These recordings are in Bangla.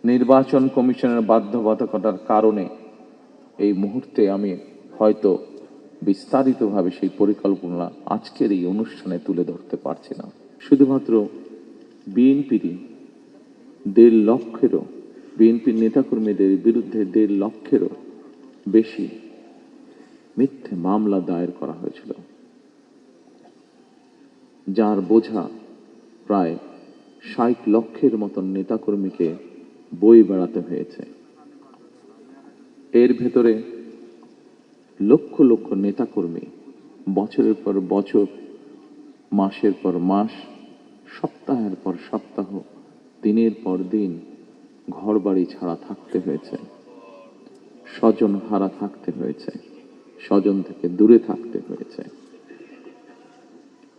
নির্বাচন কমিশনের বাধ্যবাধকতার কারণে এই মুহূর্তে আমি হয়তো বিস্তারিতভাবে সেই পরিকল্পনা আজকের এই অনুষ্ঠানে তুলে ধরতে পারছি না। শুধুমাত্র বিএনপিরই 1.5 লক্ষেরও বিএনপির নেতাকর্মীদের বিরুদ্ধে 1.5 লক্ষেরও বেশি মিথ্যে মামলা দায়ের করা হয়েছিল, যার বোঝা প্রায় 60 লক্ষের মতন নেতাকর্মীকে বয়ে বেড়াতে হয়েছে। এর ভেতরে লক্ষ লক্ষ নেতাকর্মী বছরের পর বছর, মাসের পর মাস, সপ্তাহের পর সপ্তাহ, দিনের পর দিন ঘরবাড়ি ছাড়া থাকতে হয়েছে, স্বজন হারা থাকতে হয়েছে, স্বজন থেকে দূরে থাকতে হয়েছে।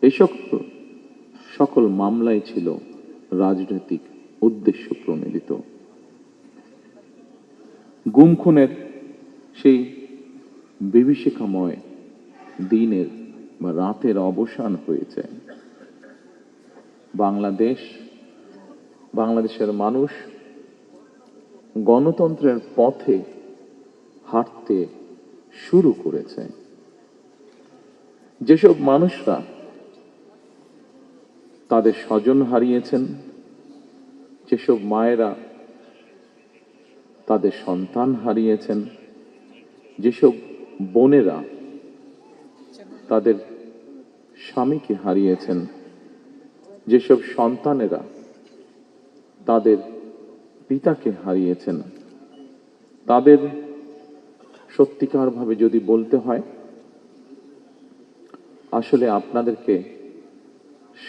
এসব সকল মামলাই ছিল রাজনৈতিক উদ্দেশ্য প্রণোদিত। গুম খুনের সেই বিভীষিকাময় দিনের বা রাতের অবসান হয়েছে। বাংলাদেশের মানুষ গণতন্ত্রের পথে হাঁটতে শুরু করেছে। যেসব মানুষরা তাদের স্বজন হারিয়েছেন, যেসব মায়েরা তাদের সন্তান হারিয়েছেন, যেসব বোনেরা তাদের স্বামীকে হারিয়েছেন, যেসব সন্তানেরা তাদের পিতাকে হারিয়েছেন, তাদের সত্যিকারভাবে যদি বলতে হয়, আসলে আপনাদেরকে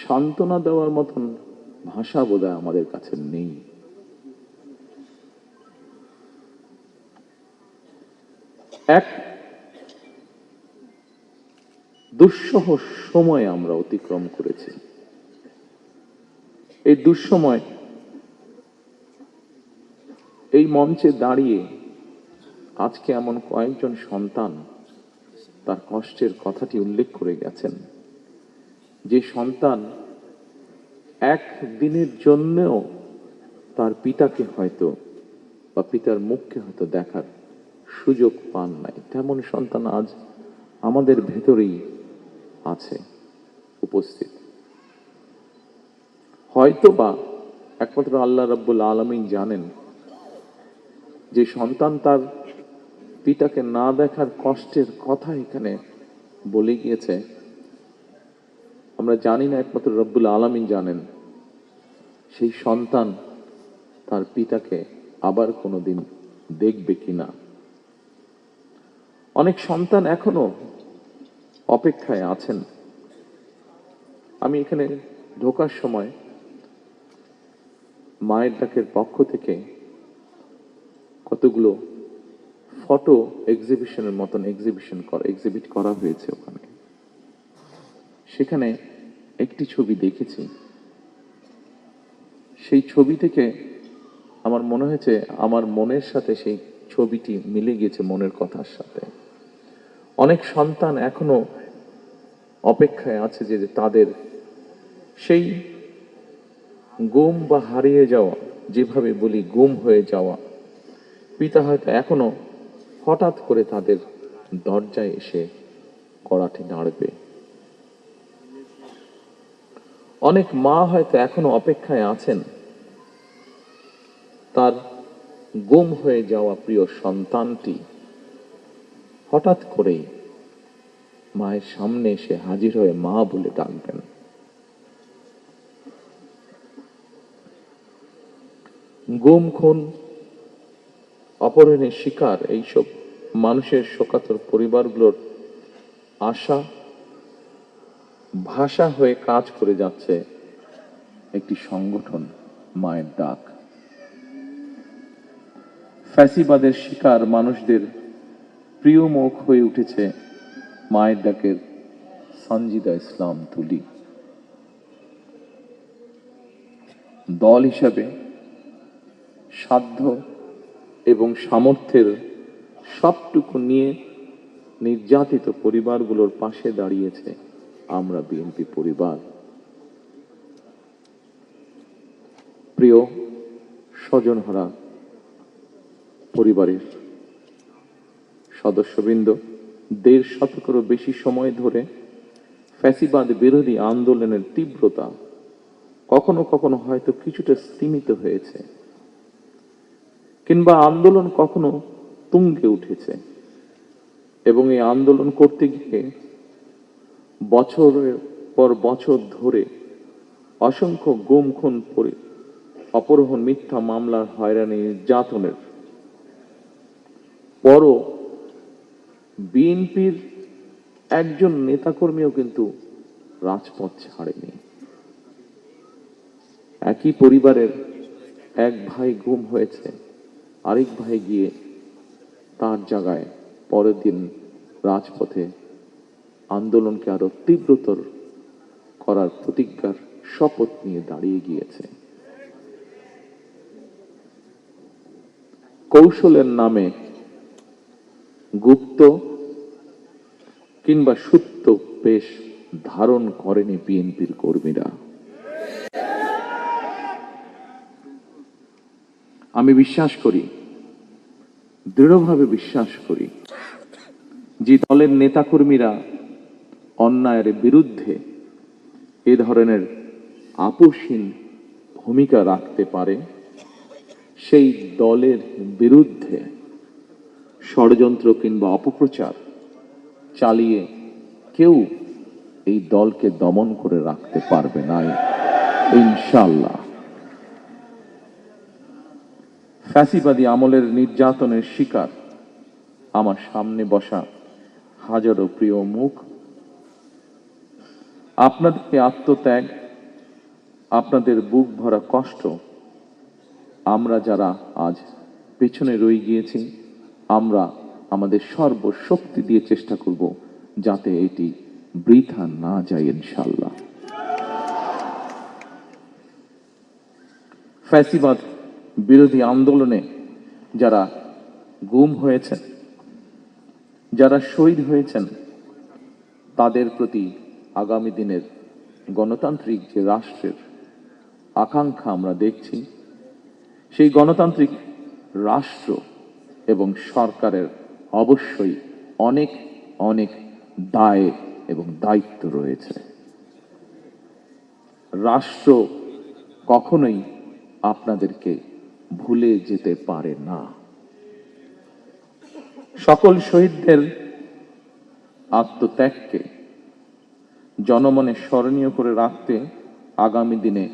সান্ত্বনা দেওয়ার মতন ভাষা বোধহয় আমাদের কাছে নেই। এক দুঃসহ সময় আমরা অতিক্রম করেছি। এই দুঃসময় এই মঞ্চে দাঁড়িয়ে আজকে এমন কয়েকজন সন্তান তার কষ্টের কথাটি উল্লেখ করে গেছেন, যে সন্তান একদিনের জন্যও তার পিতাকে হয়তো বা পিতার মুখকে হয়তো দেখার সুযোগ পান নাই। তেমন সন্তান আজ আমাদের ভেতরেই আছে উপস্থিত। হয়তো বা একমাত্র আল্লাহ রাব্বুল আলামিন জানেন যে সন্তান তার পিতাকে না দেখার কষ্টের কথা এখানে বলে গিয়েছে। আমরা জানি না, একমাত্র রব্বুল আলামিন জানেন সেই সন্তান তার পিতাকে আবার কোনোদিন দেখবে কিনা। অনেক সন্তান এখনো অপেক্ষায় আছেন। আমি এখানে ঢোকার সময় মায়ের ডাকের পক্ষ থেকে কতগুলো ফটো এক্সিবিশনের মতন এক্সিবিট করা হয়েছে ওখানে। সেখানে একটি ছবি দেখেছি। সেই ছবি থেকে আমার মনে হয়েছে আমার মনের সাথে সেই ছবিটি মিলে গেছে মনের কথার সাথে। অনেক সন্তান এখনো অপেক্ষায় আছে যে তাদের সেই গুম বা হারিয়ে যাওয়া, যেভাবে বলি গুম হয়ে যাওয়া পিতা হয়তো এখনো হঠাৎ করে তাদের দরজায় এসে কড়াটি নাড়বে। অনেক মা হয়তো এখনো অপেক্ষায় আছেন তার গুম হয়ে যাওয়া প্রিয় সন্তানটি হঠাৎ করেই মায়ের সামনে এসে হাজির হয়ে মা বলে ডাকবেন। গুম, খুন, অপহরণের শিকার এইসব মানুষের শোকাতুর পরিবারগুলোর আশা ভাষা হয়ে কাজ করে যাচ্ছে একটি সংগঠন, মায়ের ডাক। ফ্যাসিবাদের শিকার মানুষদের প্রিয় মুখ হয়ে উঠেছে মায়ের ডাকের সঞ্জিদা ইসলাম তুলি। দল হিসাবে সাধ্য এবং সামর্থ্যের সবটুকু নিয়ে নির্যাতিত পরিবারগুলোর পাশে দাঁড়িয়েছে আমরা বিএনপি পরিবার। প্রিয় স্বজনহারা পরিবারের সদস্যবৃন্দ ১.৫ শতকেরও বেশি সময় ধরে ফ্যাসিবাদ বিরোধী আন্দোলনের তীব্রতা কখনো কখনো হয়তো কিছুটা স্তিমিত হয়েছে, কিংবা আন্দোলন কখনো তুঙ্গে উঠেছে, এবং এই আন্দোলন করতে গিয়ে বছরের পর বছর ধরে অসংখ্য গুম খুন, অপহরণ, মিথ্যা মামলার হয়রানি, নির্যাতনের পরও বিএনপির একজন নেতাকর্মীও কিন্তু রাজপথ ছাড়েনি। একই পরিবারের এক ভাই গুম হয়েছে, আরেক ভাই গিয়ে তার জায়গায় পরের দিন রাজপথে আন্দোলনকে আরো তীব্রতর করার প্রতিজ্ঞার শপথ নিয়ে দাঁড়িয়ে গিয়েছে। কৌশলের নামে গুপ্ত কিংবা সুপ্ত বেশ ধারণ করেনি বিএনপির কর্মীরা। আমি বিশ্বাস করি, দৃঢ়ভাবে বিশ্বাস করি, যে দলের নেতাকর্মীরা অন্যায়ের বিরুদ্ধে এ ধরনের আপোষহীন ভূমিকা রাখতে পারে, সেই দলের বিরুদ্ধে ষড়যন্ত্র কিংবা অপপ্রচার চালিয়ে কেউ এই দলকে দমন করে রাখতে পারবে না ইনশাআল্লাহ। ফ্যাসিবাদী আমলের নির্যাতনের শিকার আমার সামনে বসা হাজারো প্রিয় মুখ, আপনাদের আত্মত্যাগ, আপনাদের বুক ভরা কষ্ট, আমরা যারা আজ পেছনে রয়ে গিয়েছি, আমরা আমাদের সর্বশক্তি দিয়ে চেষ্টা করব যাতে এটি বৃথা না যায় ইনশাআল্লাহ। ফ্যাসিবাদ বিরোধী আন্দোলনে যারা গুম হয়েছেন, যারা শহীদ হয়েছেন, তাদের প্রতি আগামী দিনের গণতান্ত্রিক যে রাষ্ট্রের আকাঙ্ক্ষা আমরা দেখছি, সেই গণতান্ত্রিক রাষ্ট্র এবং সরকারের অবশ্যই অনেক অনেক দায় এবং দায়িত্ব রয়েছে। রাষ্ট্র কখনোই আপনাদেরকে ভুলে যেতে পারে না। সকল শহীদদের আত্মত্যাগকে জনমনে স্মরণীয় করে রাখতে আগামী দিনে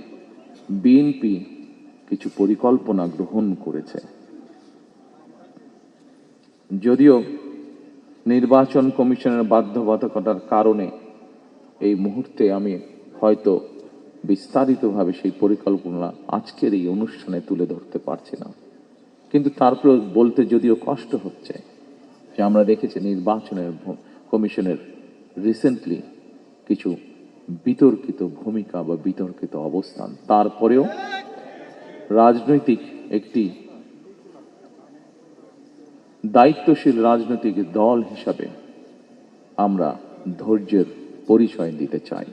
বিএনপি কিছু পরিকল্পনা গ্রহণ করেছে। যদিও নির্বাচন কমিশনের বাধ্যবাধকতার কারণে এই মুহূর্তে আমি হয়তো বিস্তারিতভাবে সেই পরিকল্পনা আজকের এই অনুষ্ঠানে তুলে ধরতে পারছি না, কিন্তু তারপর বলতে যদিও কষ্ট হচ্ছে যে আমরা দেখেছি নির্বাচনের কমিশনের রিসেন্টলি কিছু বিতর্কিত ভূমিকা বা বিতর্কিত অবস্থান। তারপরেও রাজনৈতিক একটি দায়িত্বশীল রাজনৈতিক দল হিসাবে আমরা ধৈর্যের পরিচয় দিতে চাই।